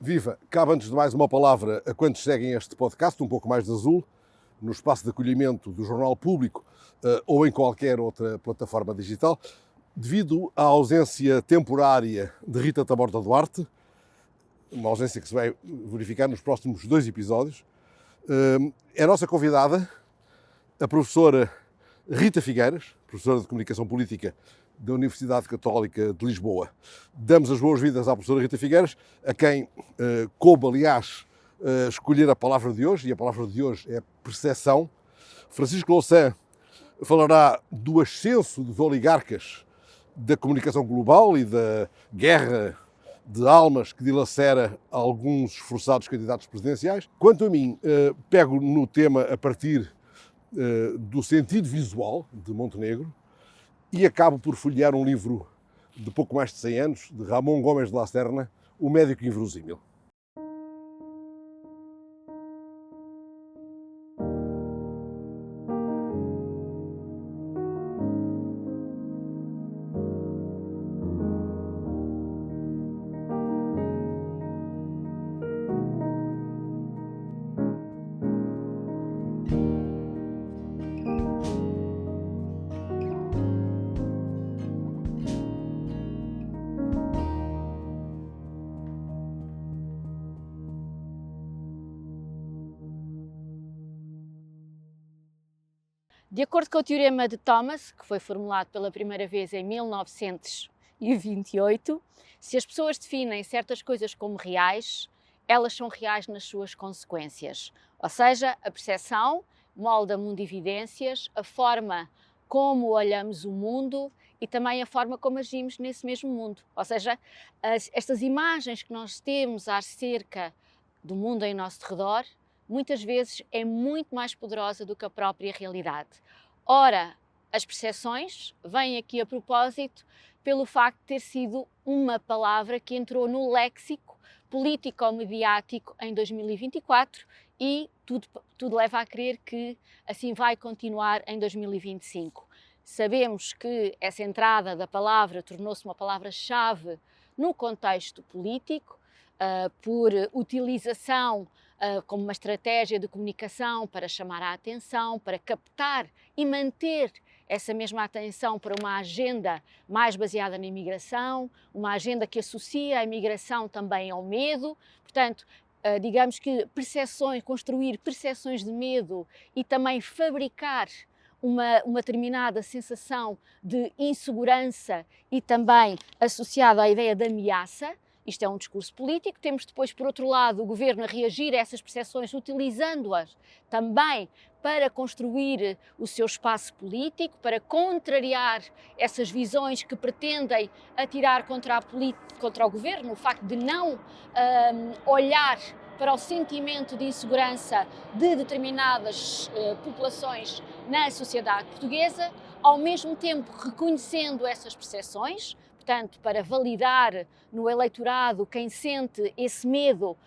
Viva! Cabe antes de mais uma palavra a quantos seguem este podcast, um pouco mais de azul, no espaço de acolhimento do Jornal Público ou em qualquer outra plataforma digital. Devido à ausência temporária de Rita Taborda Duarte, uma ausência que se vai verificar nos próximos 2 episódios, é a nossa convidada, a professora Rita Figueiras, professora de Comunicação Política da Universidade Católica de Lisboa. Damos as boas-vindas à professora Rita Figueiras, a quem coube, aliás, escolher a palavra de hoje, e a palavra de hoje é percepção. Francisco Louçã falará do ascenso dos oligarcas da comunicação global e da guerra de almas que dilacera alguns esforçados candidatos presidenciais. Quanto a mim, pego no tema a partir do sentido visual de Montenegro e acabo por folhear um livro de pouco mais de 100 anos, de Ramon Gomes de la Serna, O Médico Inverosímil. De acordo com o Teorema de Thomas, que foi formulado pela primeira vez em 1928, se as pessoas definem certas coisas como reais, elas são reais nas suas consequências. Ou seja, a percepção molda mundividências, a forma como olhamos o mundo e também a forma como agimos nesse mesmo mundo. Ou seja, estas imagens que nós temos acerca do mundo em nosso redor, muitas vezes é muito mais poderosa do que a própria realidade. Ora, as percepções vêm aqui a propósito pelo facto de ter sido uma palavra que entrou no léxico político-mediático em 2024 e tudo leva a crer que assim vai continuar em 2025. Sabemos que essa entrada da palavra tornou-se uma palavra-chave no contexto político, por utilização como uma estratégia de comunicação para chamar a atenção, para captar e manter essa mesma atenção para uma agenda mais baseada na imigração, uma agenda que associa a imigração também ao medo. Portanto, digamos que construir percepções de medo e também fabricar uma determinada sensação de insegurança e também associada à ideia de ameaça. Isto é um discurso político. Temos depois, por outro lado, o governo a reagir a essas percepções, utilizando-as também para construir o seu espaço político, para contrariar essas visões que pretendem atirar contra o governo, o facto de não olhar para o sentimento de insegurança de determinadas populações na sociedade portuguesa, ao mesmo tempo reconhecendo essas percepções, portanto, para validar no eleitorado quem sente esse medo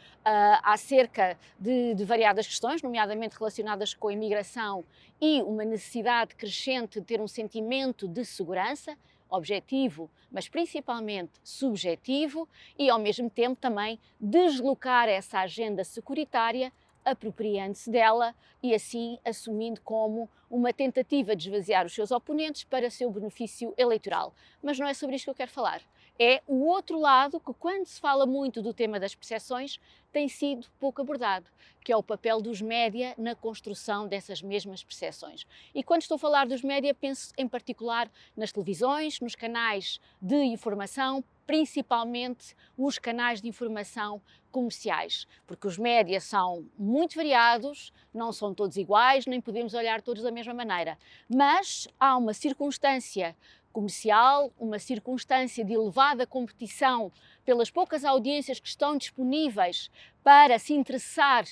acerca de variadas questões, nomeadamente relacionadas com a imigração e uma necessidade crescente de ter um sentimento de segurança, objetivo, mas principalmente subjetivo, e ao mesmo tempo também deslocar essa agenda securitária, apropriando-se dela e assim assumindo como uma tentativa de esvaziar os seus oponentes para seu benefício eleitoral. Mas não é sobre isto que eu quero falar. É o outro lado que, quando se fala muito do tema das percepções, tem sido pouco abordado, que é o papel dos média na construção dessas mesmas percepções. E quando estou a falar dos média, penso em particular nas televisões, nos canais de informação, principalmente os canais de informação comerciais, porque os média são muito variados, não são todos iguais, nem podemos olhar todos da mesma maneira, mas há uma circunstância comercial, uma circunstância de elevada competição pelas poucas audiências que estão disponíveis para se interessar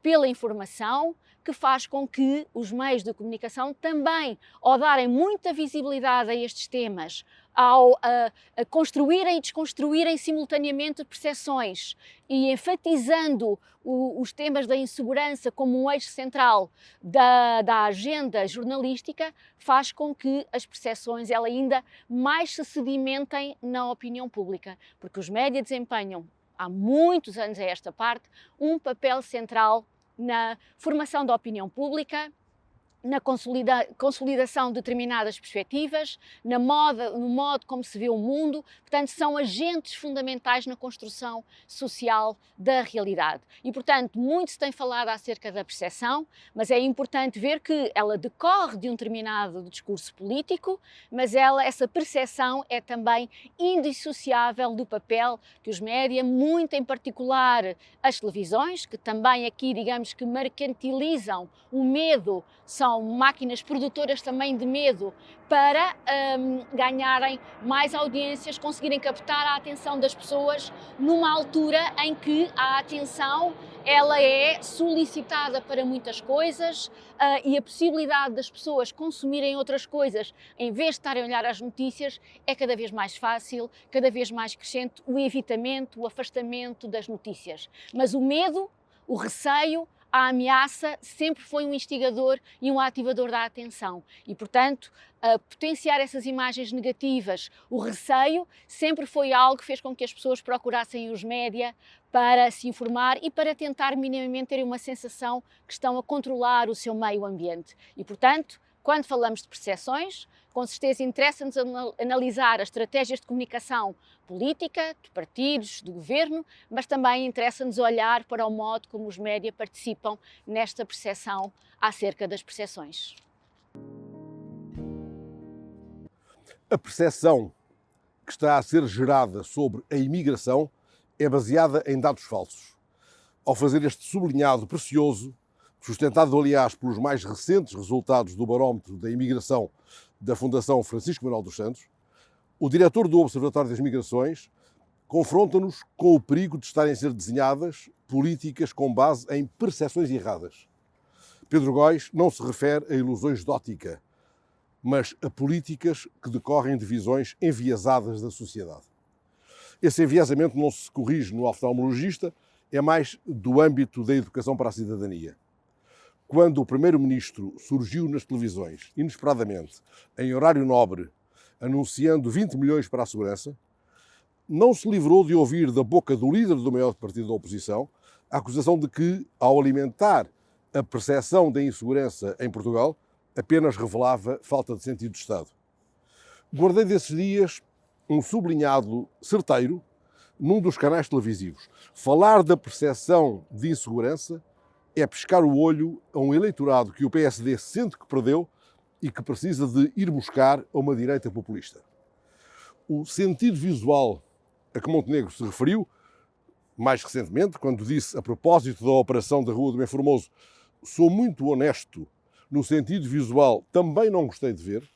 pela informação, que faz com que os meios de comunicação também, ao darem muita visibilidade a estes temas, ao construírem e desconstruírem simultaneamente percepções e enfatizando os temas da insegurança como um eixo central da agenda jornalística, faz com que as percepções ainda mais se sedimentem na opinião pública, porque os média desempenham há muitos anos a esta parte, um papel central na formação da opinião pública, na consolidação de determinadas perspectivas, no modo como se vê o mundo. Portanto, são agentes fundamentais na construção social da realidade. E, portanto, muito se tem falado acerca da percepção, mas é importante ver que ela decorre de um determinado discurso político, mas essa percepção é também indissociável do papel que os média, muito em particular as televisões, que também aqui, digamos que mercantilizam o medo, são máquinas produtoras também de medo para ganharem mais audiências, conseguirem captar a atenção das pessoas numa altura em que a atenção ela é solicitada para muitas coisas e a possibilidade das pessoas consumirem outras coisas em vez de estarem a olhar as notícias é cada vez mais fácil, cada vez mais crescente o evitamento, o afastamento das notícias. Mas o medo, o receio, a ameaça sempre foi um instigador e um ativador da atenção e, portanto, potenciar essas imagens negativas, o receio, sempre foi algo que fez com que as pessoas procurassem os média para se informar e para tentar minimamente terem uma sensação que estão a controlar o seu meio ambiente. E, portanto, quando falamos de percepções, com certeza interessa-nos analisar as estratégias de comunicação política, de partidos, do governo, mas também interessa-nos olhar para o modo como os média participam nesta percepção acerca das percepções. A percepção que está a ser gerada sobre a imigração é baseada em dados falsos. Ao fazer este sublinhado precioso, sustentado, aliás, pelos mais recentes resultados do barómetro da imigração da Fundação Francisco Manuel dos Santos, o diretor do Observatório das Migrações confronta-nos com o perigo de estarem a ser desenhadas políticas com base em percepções erradas. Pedro Góis não se refere a ilusões de ótica, mas a políticas que decorrem de visões enviesadas da sociedade. Esse enviesamento não se corrige no oftalmologista, é mais do âmbito da educação para a cidadania. Quando o primeiro-ministro surgiu nas televisões, inesperadamente, em horário nobre, anunciando 20 milhões para a segurança, não se livrou de ouvir da boca do líder do maior partido da oposição a acusação de que, ao alimentar a percepção da insegurança em Portugal, apenas revelava falta de sentido de Estado. Guardei desses dias um sublinhado certeiro num dos canais televisivos. Falar da percepção de insegurança é pescar o olho a um eleitorado que o PSD sente que perdeu e que precisa de ir buscar a uma direita populista. O sentido visual a que Montenegro se referiu, mais recentemente, quando disse a propósito da operação da Rua do Bem Formoso, sou muito honesto, no sentido visual também não gostei de ver,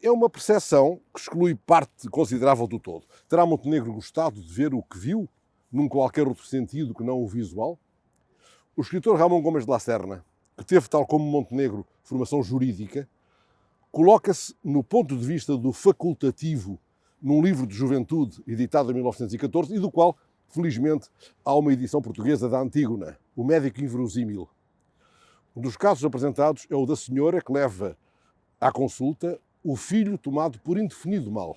é uma percepção que exclui parte considerável do todo. Terá Montenegro gostado de ver o que viu, num qualquer outro sentido que não o visual? O escritor Ramon Gomes de la Serna, que teve, tal como Montenegro, formação jurídica, coloca-se no ponto de vista do facultativo num livro de juventude editado em 1914 e do qual, felizmente, há uma edição portuguesa da Antígona, O Médico Inverosímil. Um dos casos apresentados é o da senhora que leva à consulta o filho tomado por indefinido mal.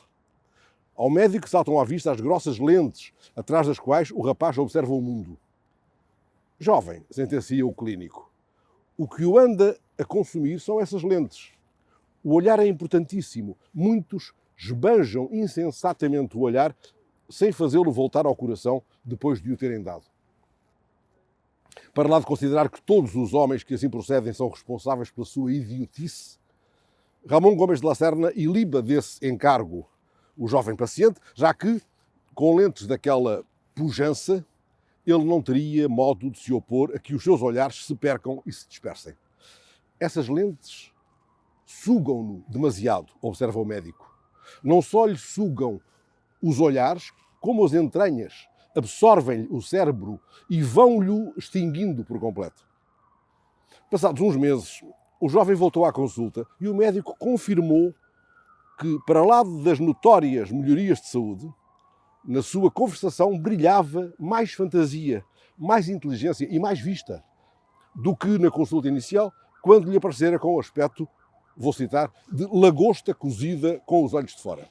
Ao médico saltam à vista as grossas lentes atrás das quais o rapaz observa o mundo. Jovem, sentencia o clínico, o que o anda a consumir são essas lentes. O olhar é importantíssimo. Muitos esbanjam insensatamente o olhar sem fazê-lo voltar ao coração depois de o terem dado. Para lá de considerar que todos os homens que assim procedem são responsáveis pela sua idiotice, Ramon Gomes de la Serna iliba desse encargo o jovem paciente, já que, com lentes daquela pujança, ele não teria modo de se opor a que os seus olhares se percam e se dispersem. Essas lentes sugam-no demasiado, observa o médico. Não só lhe sugam os olhares, como as entranhas, absorvem-lhe o cérebro e vão-lhe extinguindo por completo. Passados uns meses, o jovem voltou à consulta e o médico confirmou que, para lá das notórias melhorias de saúde, na sua conversação brilhava mais fantasia, mais inteligência e mais vista do que na consulta inicial, quando lhe aparecera com o aspecto, vou citar, de lagosta cozida com os olhos de fora.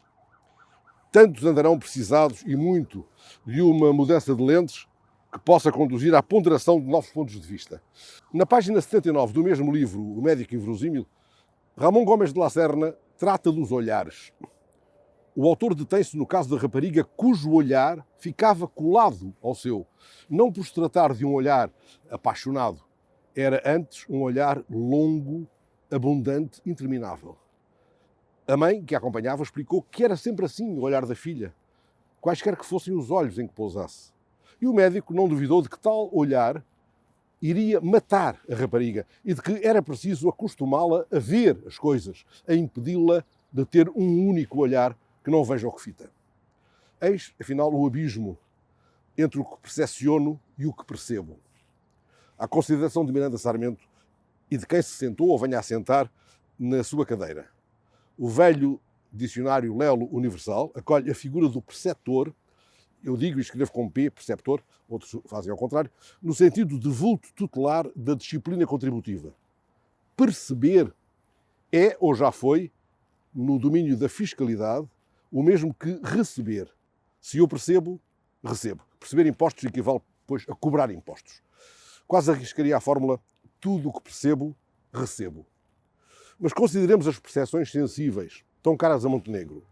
tantos andarão precisados e muito de uma mudança de lentes que possa conduzir à ponderação de novos pontos de vista. Na página 79 do mesmo livro, O Médico Inverosímil, Ramon Gomes de la Serna trata dos olhares. O autor detém-se no caso da rapariga cujo olhar ficava colado ao seu, não por se tratar de um olhar apaixonado, era antes um olhar longo, abundante, interminável. A mãe, que a acompanhava, explicou que era sempre assim o olhar da filha, quaisquer que fossem os olhos em que pousasse. E o médico não duvidou de que tal olhar iria matar a rapariga e de que era preciso acostumá-la a ver as coisas, a impedi-la de ter um único olhar que não veja o que fita. Eis, afinal, o abismo entre o que percepciono e o que percebo. À consideração de Miranda Sarmento e de quem se sentou ou venha a sentar na sua cadeira. O velho dicionário Lelo Universal acolhe a figura do perceptor, eu digo e escrevo com P, perceptor, outros fazem ao contrário, no sentido de vulto tutelar da disciplina contributiva. Perceber é ou já foi, no domínio da fiscalidade, o mesmo que receber. Se eu percebo, recebo. Perceber impostos equivale, pois, a cobrar impostos. Quase arriscaria a fórmula tudo o que percebo, recebo. Mas consideremos as percepções sensíveis, tão caras a Montenegro.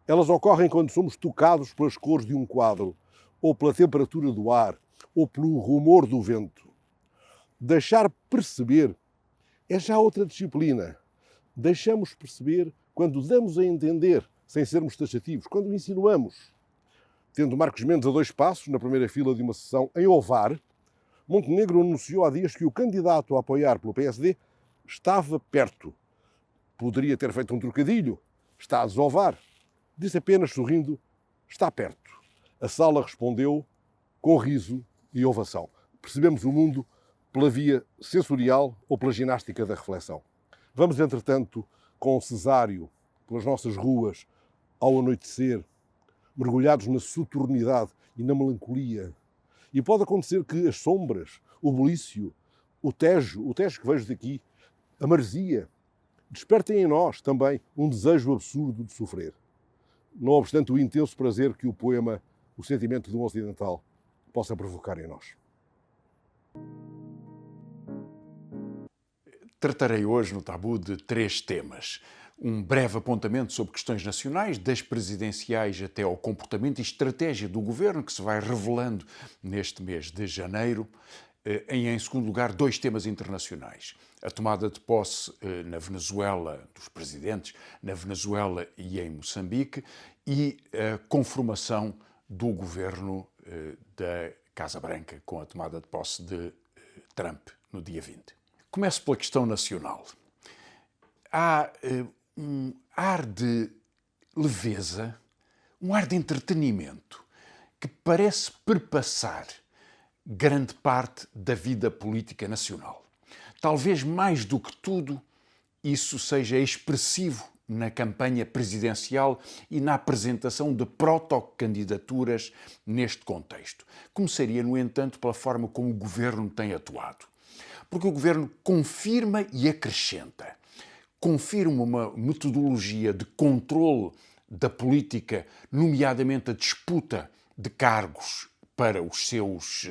Elas ocorrem quando somos tocados pelas cores de um quadro, ou pela temperatura do ar, ou pelo rumor do vento. Deixar perceber é já outra disciplina. Deixamos perceber quando damos a entender, sem sermos taxativos, quando insinuamos. Tendo Marcos Mendes a 2 passos, na primeira fila de uma sessão em Ovar, Montenegro anunciou há dias que o candidato a apoiar pelo PSD estava perto. Poderia ter feito um trocadilho. Está a desovar. Disse apenas, sorrindo, está perto. A sala respondeu com riso e ovação. Percebemos o mundo pela via sensorial ou pela ginástica da reflexão. Vamos, entretanto, com Cesário, pelas nossas ruas, ao anoitecer, mergulhados na soturnidade e na melancolia. E pode acontecer que as sombras, o bulício, o tejo que vejo daqui, a maresia, despertem em nós também um desejo absurdo de sofrer. Não obstante o intenso prazer que o poema O Sentimento de um Ocidental possa provocar em nós. Tratarei hoje no Tabu de 3 temas. Um breve apontamento sobre questões nacionais, das presidenciais até ao comportamento e estratégia do governo, que se vai revelando neste mês de janeiro. Em segundo lugar, 2 temas internacionais. A tomada de posse na Venezuela, dos presidentes, na Venezuela e em Moçambique, e a conformação do governo da Casa Branca, com a tomada de posse de Trump no dia 20. Começo pela questão nacional. Há um ar de leveza, um ar de entretenimento que parece perpassar grande parte da vida política nacional. Talvez mais do que tudo, isso seja expressivo na campanha presidencial e na apresentação de protocandidaturas neste contexto. Começaria, no entanto, pela forma como o governo tem atuado. Porque o governo confirma e acrescenta. Confirma uma metodologia de controle da política, nomeadamente a disputa de cargos para os seus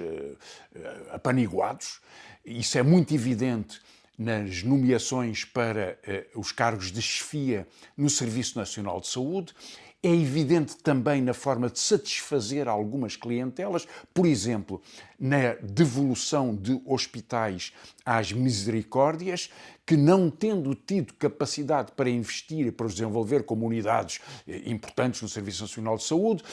apaniguados. Isso é muito evidente nas nomeações para os cargos de chefia no Serviço Nacional de Saúde. É evidente também na forma de satisfazer algumas clientelas, por exemplo, na devolução de hospitais às misericórdias, que não tendo tido capacidade para investir e para os desenvolver como unidades importantes no Serviço Nacional de Saúde,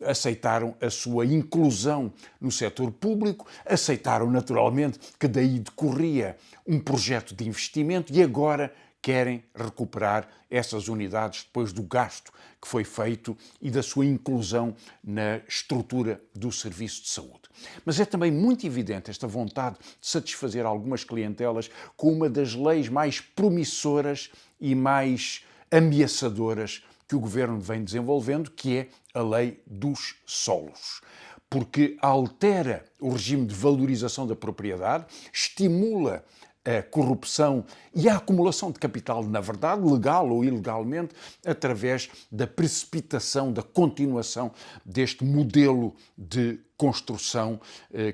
aceitaram a sua inclusão no setor público, aceitaram naturalmente que daí decorria um projeto de investimento e agora querem recuperar essas unidades depois do gasto que foi feito e da sua inclusão na estrutura do serviço de saúde. Mas é também muito evidente esta vontade de satisfazer algumas clientelas com uma das leis mais promissoras e mais ameaçadoras que o governo vem desenvolvendo, que é a lei dos solos. Porque altera o regime de valorização da propriedade, estimula a corrupção e a acumulação de capital, na verdade, legal ou ilegalmente, através da precipitação, da continuação deste modelo de construção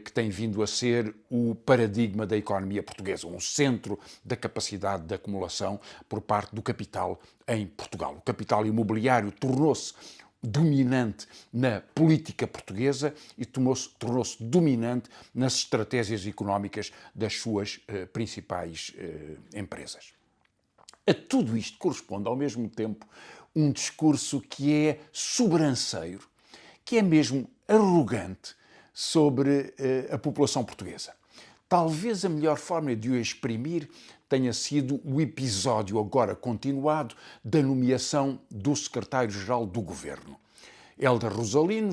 que tem vindo a ser o paradigma da economia portuguesa, um centro da capacidade de acumulação por parte do capital em Portugal. O capital imobiliário tornou-se dominante na política portuguesa e tornou-se dominante nas estratégias económicas das suas principais empresas. A tudo isto corresponde, ao mesmo tempo, um discurso que é sobranceiro, que é mesmo arrogante sobre a população portuguesa. Talvez a melhor forma de o exprimir tenha sido o episódio agora continuado da nomeação do secretário-geral do Governo. Hélder Rosalino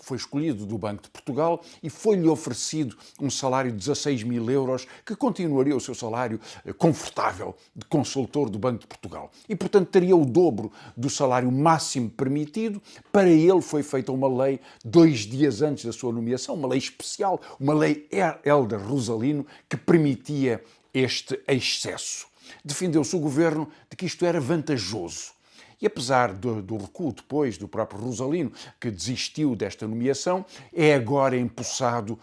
foi escolhido do Banco de Portugal e foi-lhe oferecido um salário de 16 mil euros, que continuaria o seu salário confortável de consultor do Banco de Portugal. E, portanto, teria o dobro do salário máximo permitido. Para ele foi feita uma lei 2 dias antes da sua nomeação, uma lei especial, uma lei Hélder Rosalino, que permitia este excesso. Defendeu-se o governo de que isto era vantajoso. E apesar do recuo depois do próprio Rosalino, que desistiu desta nomeação, é agora empossado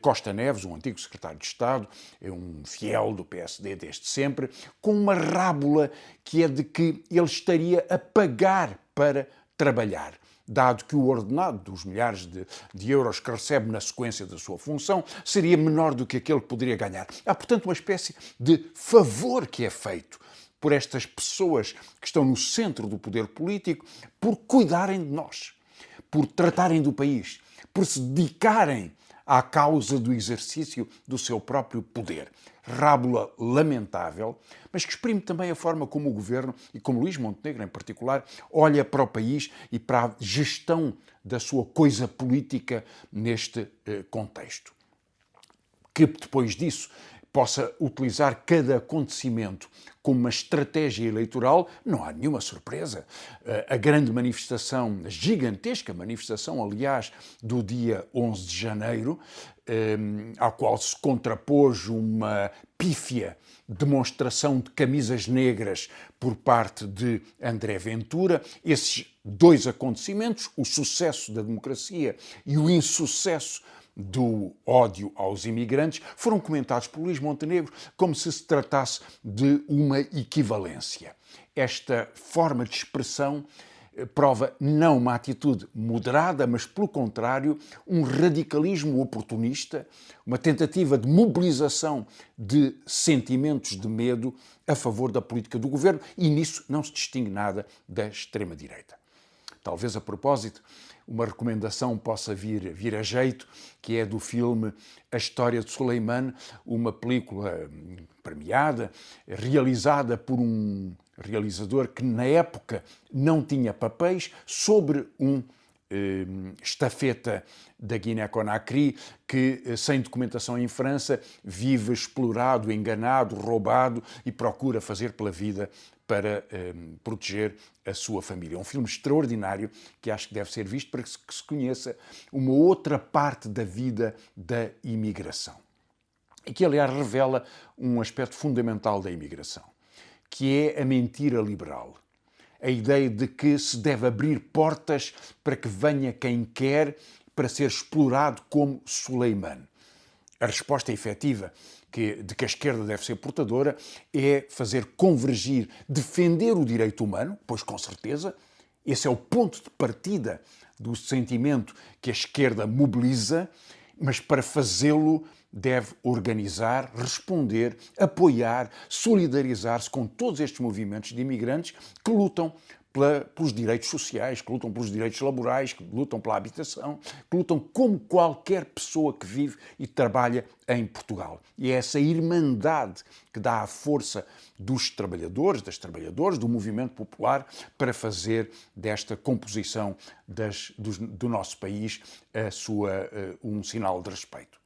Costa Neves, um antigo secretário de Estado, um fiel do PSD desde sempre, com uma rábula que é de que ele estaria a pagar para trabalhar, dado que o ordenado dos milhares de euros que recebe na sequência da sua função seria menor do que aquele que poderia ganhar. Há, portanto, uma espécie de favor que é feito por estas pessoas que estão no centro do poder político, por cuidarem de nós, por tratarem do país, por se dedicarem à causa do exercício do seu próprio poder. Rábula lamentável, mas que exprime também a forma como o Governo, e como Luís Montenegro em particular, olha para o país e para a gestão da sua coisa política neste contexto. Que depois disso possa utilizar cada acontecimento como uma estratégia eleitoral, não há nenhuma surpresa. A grande manifestação, a gigantesca manifestação, aliás, do dia 11 de janeiro, ao qual se contrapôs uma pífia demonstração de camisas negras por parte de André Ventura. Esses dois acontecimentos, o sucesso da democracia e o insucesso do ódio aos imigrantes, foram comentados por Luís Montenegro como se se tratasse de uma equivalência. Esta forma de expressão prova não uma atitude moderada, mas, pelo contrário, um radicalismo oportunista, uma tentativa de mobilização de sentimentos de medo a favor da política do governo, e nisso não se distingue nada da extrema-direita. Talvez a propósito, uma recomendação possa vir a jeito, que é do filme A História de Suleiman, uma película premiada, realizada por um realizador que na época não tinha papéis, sobre um estafeta da Guiné-Conakry que, sem documentação em França, vive explorado, enganado, roubado e procura fazer pela vida para proteger a sua família. É um filme extraordinário que acho que deve ser visto para que se conheça uma outra parte da vida da imigração. E que, aliás, revela um aspecto fundamental da imigração, que é a mentira liberal. A ideia de que se deve abrir portas para que venha quem quer para ser explorado como Suleiman. A resposta efetiva de que a esquerda deve ser portadora é fazer convergir, defender o direito humano, pois com certeza esse é o ponto de partida do sentimento que a esquerda mobiliza, mas para fazê-lo deve organizar, responder, apoiar, solidarizar-se com todos estes movimentos de imigrantes que lutam pelos direitos sociais, que lutam pelos direitos laborais, que lutam pela habitação, que lutam como qualquer pessoa que vive e trabalha em Portugal. E é essa irmandade que dá a força dos trabalhadores, das trabalhadoras, do movimento popular, para fazer desta composição do nosso país um sinal de respeito.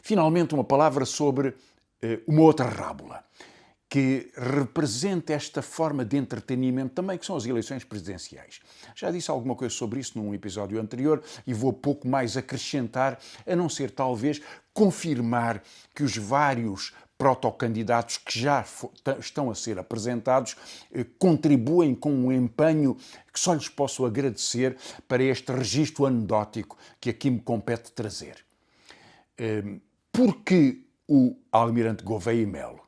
Finalmente, uma palavra sobre uma outra rábula, que representa esta forma de entretenimento também, que são as eleições presidenciais. Já disse alguma coisa sobre isso num episódio anterior e vou pouco mais acrescentar, a não ser talvez confirmar que os vários protocandidatos que já estão a ser apresentados contribuem com um empenho que só lhes posso agradecer para este registro anedótico que aqui me compete trazer. Porque o Almirante Gouveia e Melo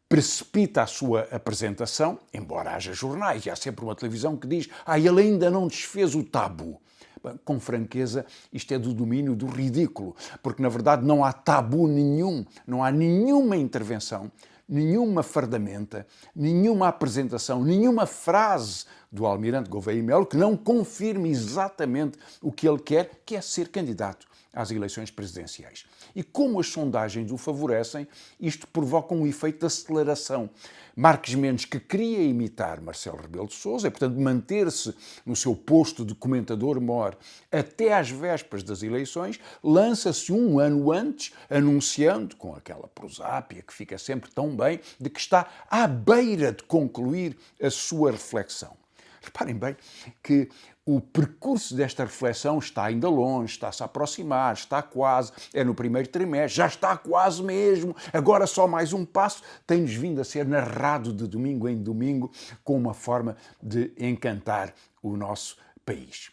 precipita a sua apresentação, embora haja jornais e há sempre uma televisão que diz ele ainda não desfez o tabu. Bem, com franqueza, isto é do domínio do ridículo, porque na verdade não há tabu nenhum, não há nenhuma intervenção, nenhuma fardamenta, nenhuma apresentação, nenhuma frase do Almirante Gouveia e Melo que não confirme exatamente o que ele quer, que é ser candidato às eleições presidenciais. E como as sondagens o favorecem, isto provoca um efeito de aceleração. Marques Mendes, que queria imitar Marcelo Rebelo de Sousa, e portanto manter-se no seu posto de comentador-mor até às vésperas das eleições, lança-se um ano antes, anunciando, com aquela prosápia que fica sempre tão bem, de que está à beira de concluir a sua reflexão. Reparem bem que o percurso desta reflexão está ainda longe, está-se a aproximar, está quase, é no primeiro trimestre, já está quase mesmo, agora só mais um passo, tem-nos vindo a ser narrado de domingo em domingo com uma forma de encantar o nosso país.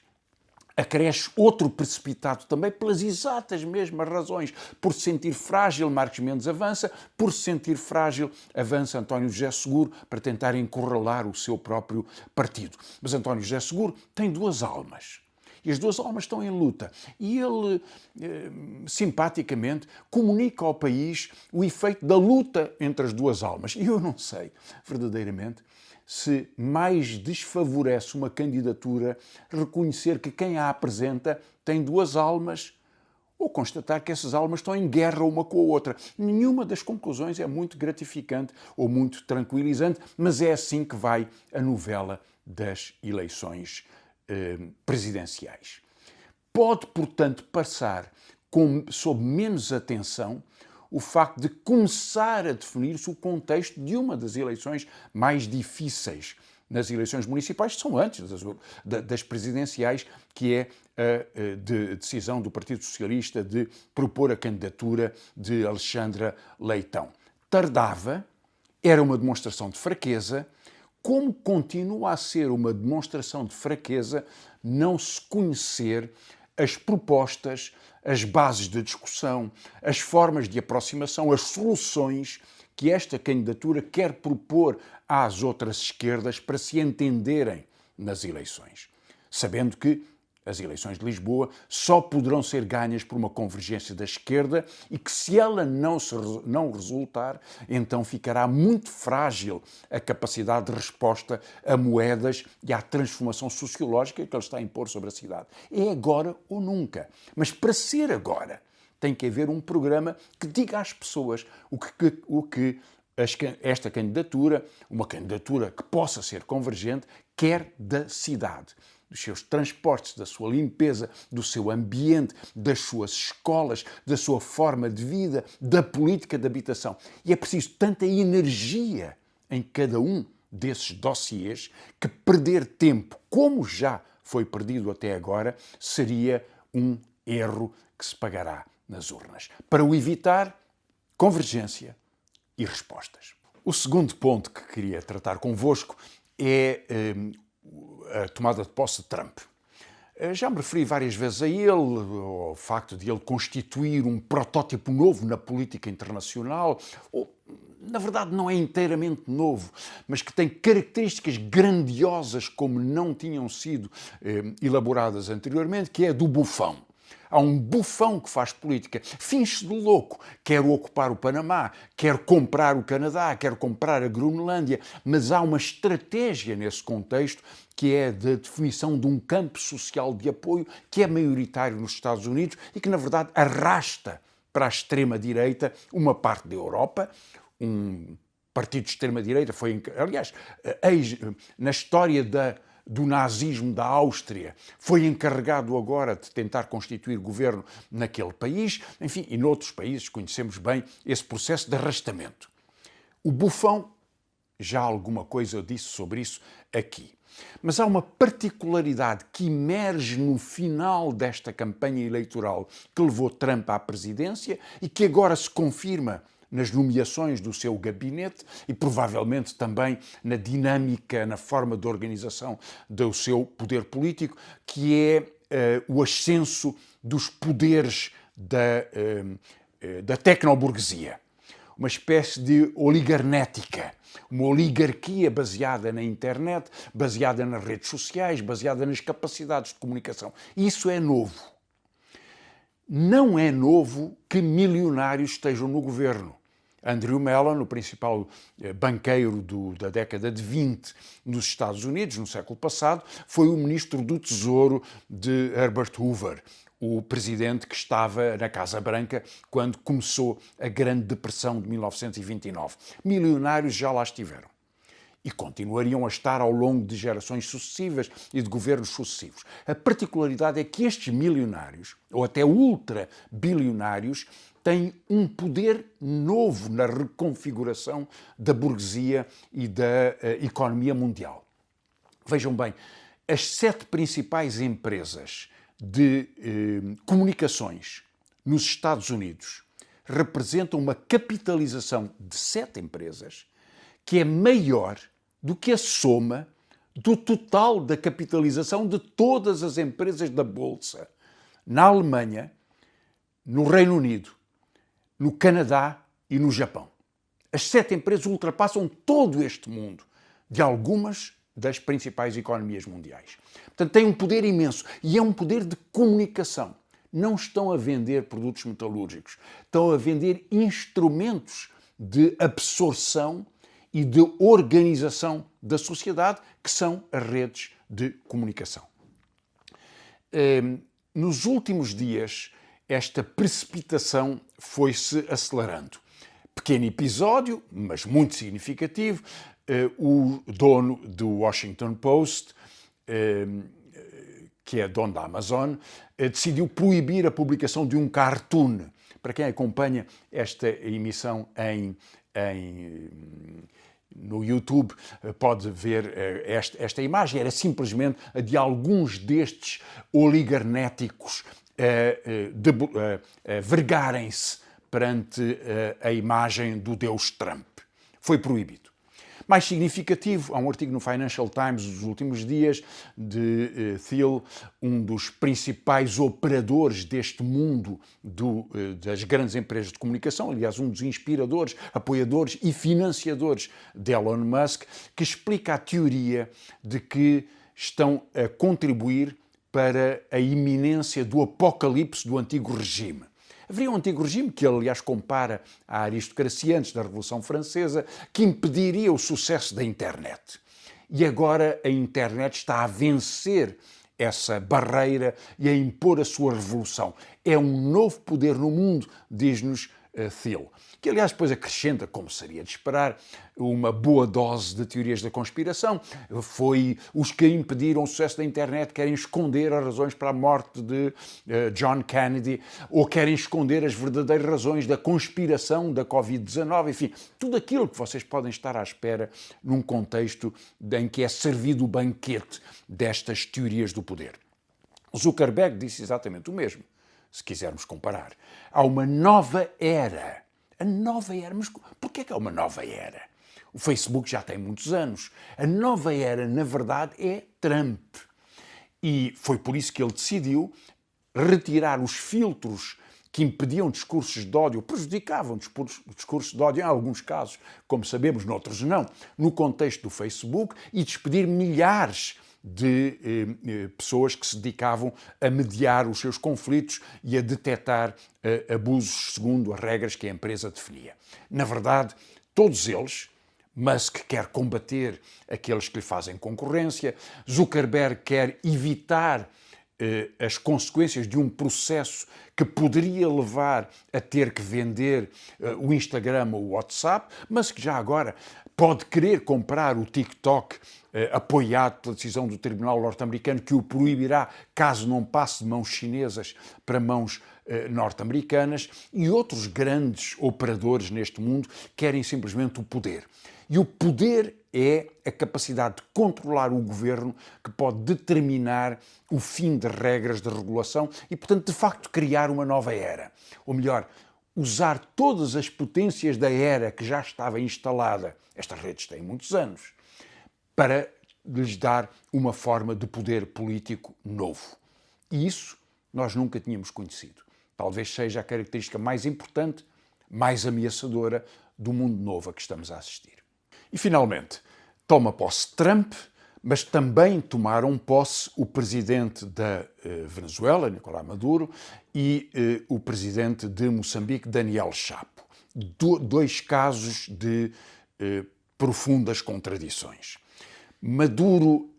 Acresce outro precipitado também pelas exatas mesmas razões. Por se sentir frágil, Marques Mendes avança. Por se sentir frágil, avança António José Seguro para tentar encurralar o seu próprio partido. Mas António José Seguro tem duas almas. E as duas almas estão em luta. E ele, simpaticamente, comunica ao país o efeito da luta entre as duas almas. E eu não sei, verdadeiramente, se mais desfavorece uma candidatura reconhecer que quem a apresenta tem duas almas ou constatar que essas almas estão em guerra uma com a outra. Nenhuma das conclusões é muito gratificante ou muito tranquilizante, mas é assim que vai a novela das eleições presidenciais. Pode, portanto, passar sob menos atenção o facto de começar a definir-se o contexto de uma das eleições mais difíceis nas eleições municipais, que são antes das presidenciais, que é a decisão do Partido Socialista de propor a candidatura de Alexandra Leitão. Tardava, era uma demonstração de fraqueza, como continua a ser uma demonstração de fraqueza não se conhecer as propostas, as bases de discussão, as formas de aproximação, as soluções que esta candidatura quer propor às outras esquerdas para se entenderem nas eleições. Sabendo que as eleições de Lisboa só poderão ser ganhas por uma convergência da esquerda e que, se ela não resultar, então ficará muito frágil a capacidade de resposta a moedas e à transformação sociológica que ele está a impor sobre a cidade. É agora ou nunca. Mas para ser agora, tem que haver um programa que diga às pessoas o que esta candidatura, uma candidatura que possa ser convergente, quer da cidade. Dos seus transportes, da sua limpeza, do seu ambiente, das suas escolas, da sua forma de vida, da política de habitação. E é preciso tanta energia em cada um desses dossiês que perder tempo, como já foi perdido até agora, seria um erro que se pagará nas urnas. Para o evitar, convergência e respostas. O segundo ponto que queria tratar convosco é a tomada de posse de Trump. Já me referi várias vezes a ele, ao facto de ele constituir um protótipo novo na política internacional, ou, na verdade, não é inteiramente novo, mas que tem características grandiosas como não tinham sido elaboradas anteriormente, que é a do bufão. Há um bufão que faz política, finge-se de louco, quer ocupar o Panamá, quer comprar o Canadá, quer comprar a Groenlândia, mas há uma estratégia nesse contexto que é da definição de um campo social de apoio que é maioritário nos Estados Unidos e que, na verdade, arrasta para a extrema-direita uma parte da Europa. Um partido de extrema-direita foi, aliás, na história do nazismo da Áustria, foi encarregado agora de tentar constituir governo naquele país, enfim, e noutros países conhecemos bem esse processo de arrastamento. O bufão, já alguma coisa eu disse sobre isso aqui. Mas há uma particularidade que emerge no final desta campanha eleitoral que levou Trump à presidência e que agora se confirma nas nomeações do seu gabinete e provavelmente também na dinâmica, na forma de organização do seu poder político, que é o ascenso dos poderes da tecnoburguesia. Uma espécie de oligarnética, uma oligarquia baseada na internet, baseada nas redes sociais, baseada nas capacidades de comunicação. Isso é novo. Não é novo que milionários estejam no governo. Andrew Mellon, o principal banqueiro da década de 20 nos Estados Unidos, no século passado, foi o ministro do Tesouro de Herbert Hoover, o presidente que estava na Casa Branca quando começou a Grande Depressão de 1929. Milionários já lá estiveram. E continuariam a estar ao longo de gerações sucessivas e de governos sucessivos. A particularidade é que estes milionários, ou até ultra-bilionários, têm um poder novo na reconfiguração da burguesia e da economia mundial. Vejam bem, as 7 principais empresas de comunicações nos Estados Unidos representam uma capitalização de 7 empresas que é maior do que a soma do total da capitalização de todas as empresas da Bolsa na Alemanha, no Reino Unido, no Canadá e no Japão. As 7 empresas ultrapassam todo este mundo de algumas das principais economias mundiais. Portanto, têm um poder imenso e é um poder de comunicação. Não estão a vender produtos metalúrgicos, estão a vender instrumentos de absorção e de organização da sociedade, que são as redes de comunicação. Nos últimos dias, esta precipitação foi-se acelerando. Pequeno episódio, mas muito significativo. O dono do Washington Post, que é dono da Amazon, decidiu proibir a publicação de um cartoon. Para quem acompanha esta emissão no YouTube, pode ver esta imagem. Era simplesmente a de alguns destes oligarnéticos vergarem-se perante a imagem do Deus Trump. Foi proibido. Mais significativo, há um artigo no Financial Times dos últimos dias de Thiel, um dos principais operadores deste mundo das grandes empresas de comunicação, aliás, um dos inspiradores, apoiadores e financiadores de Elon Musk, que explica a teoria de que estão a contribuir para a iminência do apocalipse do antigo regime. Haveria um antigo regime, que ele, aliás, compara à aristocracia antes da Revolução Francesa, que impediria o sucesso da internet. E agora a internet está a vencer essa barreira e a impor a sua revolução. É um novo poder no mundo, diz-nos Thiel, que aliás depois acrescenta, como seria de esperar, uma boa dose de teorias da conspiração. Foi os que impediram o sucesso da internet querem esconder as razões para a morte de John Kennedy ou querem esconder as verdadeiras razões da conspiração da Covid-19, enfim, tudo aquilo que vocês podem estar à espera num contexto em que é servido o banquete destas teorias do poder. Zuckerberg disse exatamente o mesmo, se quisermos comparar. Há uma nova era. A nova era, mas porquê que é uma nova era? O Facebook já tem muitos anos. A nova era, na verdade, é Trump. E foi por isso que ele decidiu retirar os filtros que impediam discursos de ódio, prejudicavam discursos de ódio, em alguns casos, como sabemos, noutros não, no contexto do Facebook, e despedir milhares de pessoas que se dedicavam a mediar os seus conflitos e a detectar abusos segundo as regras que a empresa definia. Na verdade, todos eles, Musk quer combater aqueles que lhe fazem concorrência, Zuckerberg quer evitar as consequências de um processo que poderia levar a ter que vender o Instagram ou o WhatsApp, mas que já agora pode querer comprar o TikTok, apoiado pela decisão do Tribunal norte-americano, que o proibirá caso não passe de mãos chinesas para mãos norte-americanas, e outros grandes operadores neste mundo querem simplesmente o poder. E o poder é a capacidade de controlar o governo que pode determinar o fim de regras de regulação e, portanto, de facto, criar uma nova era. Ou melhor, usar todas as potências da era que já estava instalada, estas redes têm muitos anos, para lhes dar uma forma de poder político novo. E isso nós nunca tínhamos conhecido. Talvez seja a característica mais importante, mais ameaçadora do mundo novo a que estamos a assistir. E, finalmente, toma posse Trump, mas também tomaram posse o presidente da Venezuela, Nicolás Maduro, e o presidente de Moçambique, Daniel Chapo. Dois casos de profundas contradições. Maduro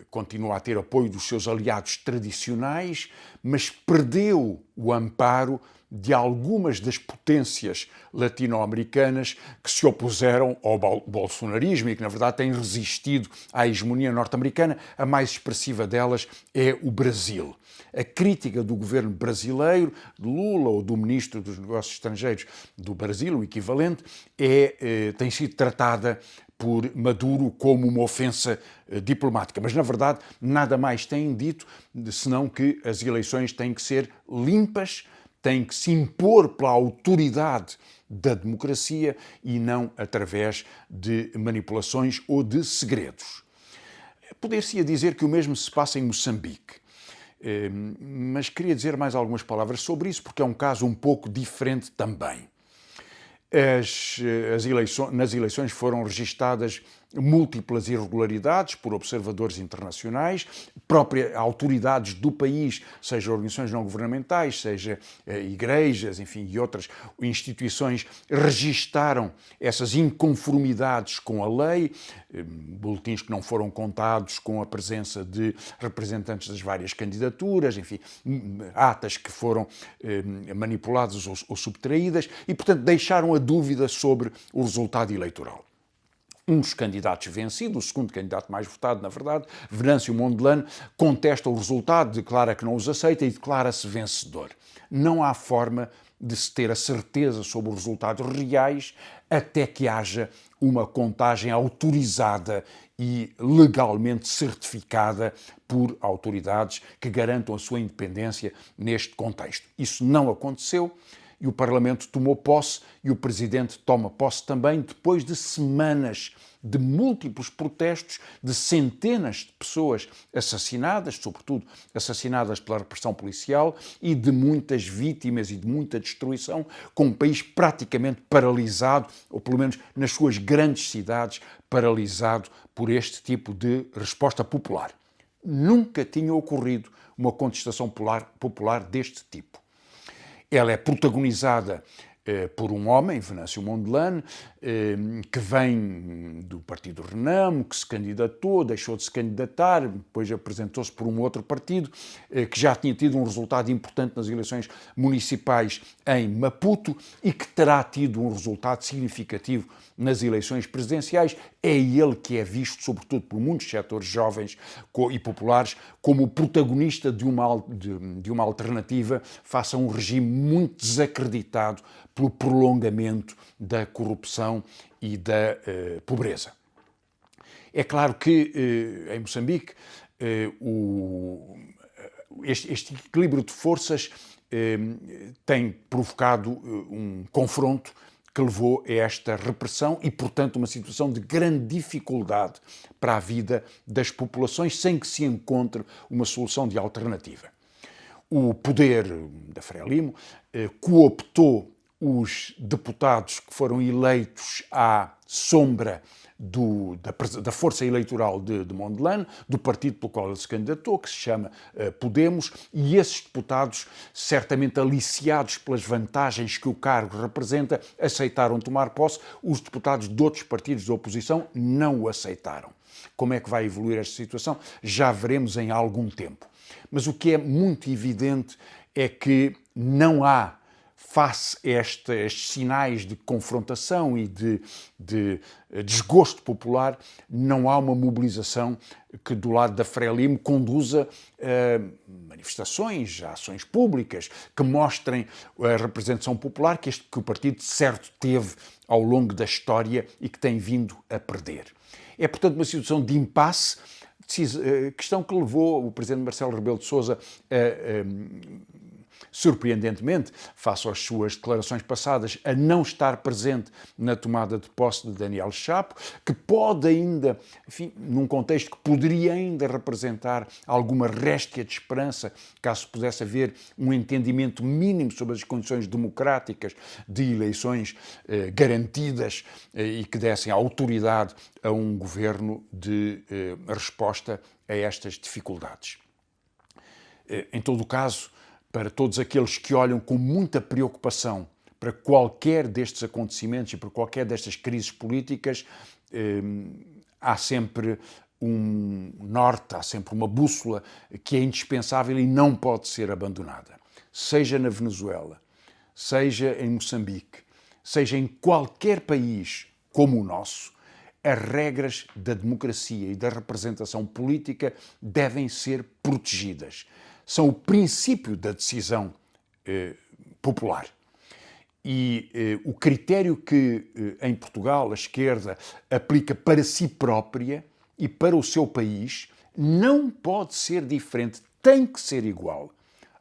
continua a ter apoio dos seus aliados tradicionais, mas perdeu o amparo de algumas das potências latino-americanas que se opuseram ao bolsonarismo e que, na verdade, têm resistido à hegemonia norte-americana. A mais expressiva delas é o Brasil. A crítica do governo brasileiro, de Lula ou do ministro dos Negócios Estrangeiros do Brasil, o equivalente, tem sido tratada por Maduro como uma ofensa diplomática. Mas, na verdade, nada mais têm dito senão que as eleições têm que ser limpas, têm que se impor pela autoridade da democracia e não através de manipulações ou de segredos. Poder-se-ia dizer que o mesmo se passa em Moçambique, mas queria dizer mais algumas palavras sobre isso porque é um caso um pouco diferente também. Nas eleições foram registadas múltiplas irregularidades por observadores internacionais, próprias autoridades do país, seja organizações não governamentais, seja igrejas, enfim, e outras instituições, registaram essas inconformidades com a lei, boletins que não foram contados com a presença de representantes das várias candidaturas, enfim, atas que foram manipuladas ou subtraídas e, portanto, deixaram a dúvida sobre o resultado eleitoral. Um dos candidatos vencidos, o segundo candidato mais votado, na verdade, Venâncio Mondlane, contesta o resultado, declara que não os aceita e declara-se vencedor. Não há forma de se ter a certeza sobre os resultados reais até que haja uma contagem autorizada e legalmente certificada por autoridades que garantam a sua independência neste contexto. Isso não aconteceu. E o Parlamento tomou posse e o Presidente toma posse também depois de semanas de múltiplos protestos, de centenas de pessoas assassinadas, sobretudo assassinadas pela repressão policial, e de muitas vítimas e de muita destruição, com o país praticamente paralisado, ou pelo menos nas suas grandes cidades, paralisado por este tipo de resposta popular. Nunca tinha ocorrido uma contestação popular deste tipo. Ela é protagonizada por um homem, Venâncio Mondlane, que vem do partido Renamo, que se candidatou, deixou de se candidatar, depois apresentou-se por um outro partido, que já tinha tido um resultado importante nas eleições municipais em Maputo e que terá tido um resultado significativo nas eleições presidenciais. É ele que é visto, sobretudo por muitos setores jovens e populares, como o protagonista de uma alternativa face a um regime muito desacreditado pelo prolongamento da corrupção e da pobreza. É claro que em Moçambique este equilíbrio de forças tem provocado um confronto que levou a esta repressão e, portanto, uma situação de grande dificuldade para a vida das populações, sem que se encontre uma solução de alternativa. O poder da Frelimo cooptou os deputados que foram eleitos à sombra da força eleitoral de Mondlane, do partido pelo qual ele se candidatou, que se chama Podemos, e esses deputados, certamente aliciados pelas vantagens que o cargo representa, aceitaram tomar posse. Os deputados de outros partidos de oposição não o aceitaram. Como é que vai evoluir esta situação? Já veremos em algum tempo. Mas o que é muito evidente é que não há, face a estes sinais de confrontação e de desgosto popular, não há uma mobilização que do lado da Frelimo conduza a manifestações, a ações públicas, que mostrem a representação popular que o partido certo teve ao longo da história e que tem vindo a perder. É, portanto, uma situação de impasse, questão que levou o presidente Marcelo Rebelo de Sousa a surpreendentemente, face às suas declarações passadas, a não estar presente na tomada de posse de Daniel Chapo, que pode ainda, enfim, num contexto que poderia ainda representar alguma réstia de esperança, caso pudesse haver um entendimento mínimo sobre as condições democráticas de eleições garantidas e que dessem autoridade a um governo de resposta a estas dificuldades. Em todo o caso, para todos aqueles que olham com muita preocupação para qualquer destes acontecimentos e para qualquer destas crises políticas, há sempre um norte, há sempre uma bússola que é indispensável e não pode ser abandonada. Seja na Venezuela, seja em Moçambique, seja em qualquer país como o nosso, as regras da democracia e da representação política devem ser protegidas. São o princípio da decisão popular. E o critério que em Portugal a esquerda aplica para si própria e para o seu país não pode ser diferente, tem que ser igual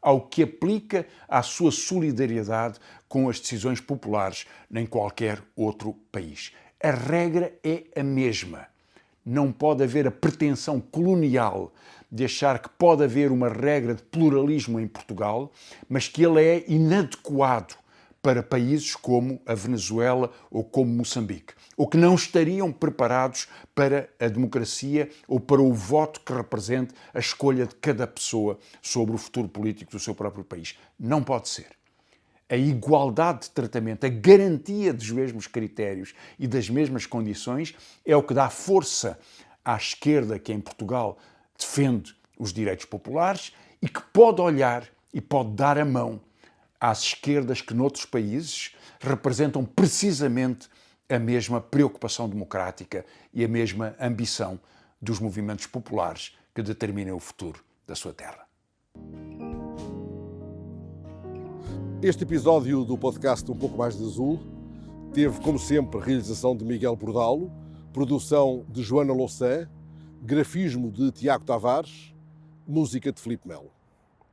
ao que aplica à sua solidariedade com as decisões populares em qualquer outro país. A regra é a mesma. Não pode haver a pretensão colonial de achar que pode haver uma regra de pluralismo em Portugal, mas que ele é inadequado para países como a Venezuela ou como Moçambique, ou que não estariam preparados para a democracia ou para o voto que represente a escolha de cada pessoa sobre o futuro político do seu próprio país. Não pode ser. A igualdade de tratamento, a garantia dos mesmos critérios e das mesmas condições é o que dá força à esquerda que em Portugal defende os direitos populares e que pode olhar e pode dar a mão às esquerdas que noutros países representam precisamente a mesma preocupação democrática e a mesma ambição dos movimentos populares que determinam o futuro da sua terra. Este episódio do podcast Um Pouco Mais de Azul teve, como sempre, realização de Miguel Bordalo, produção de Joana Louçã, grafismo de Tiago Tavares, música de Filipe Melo.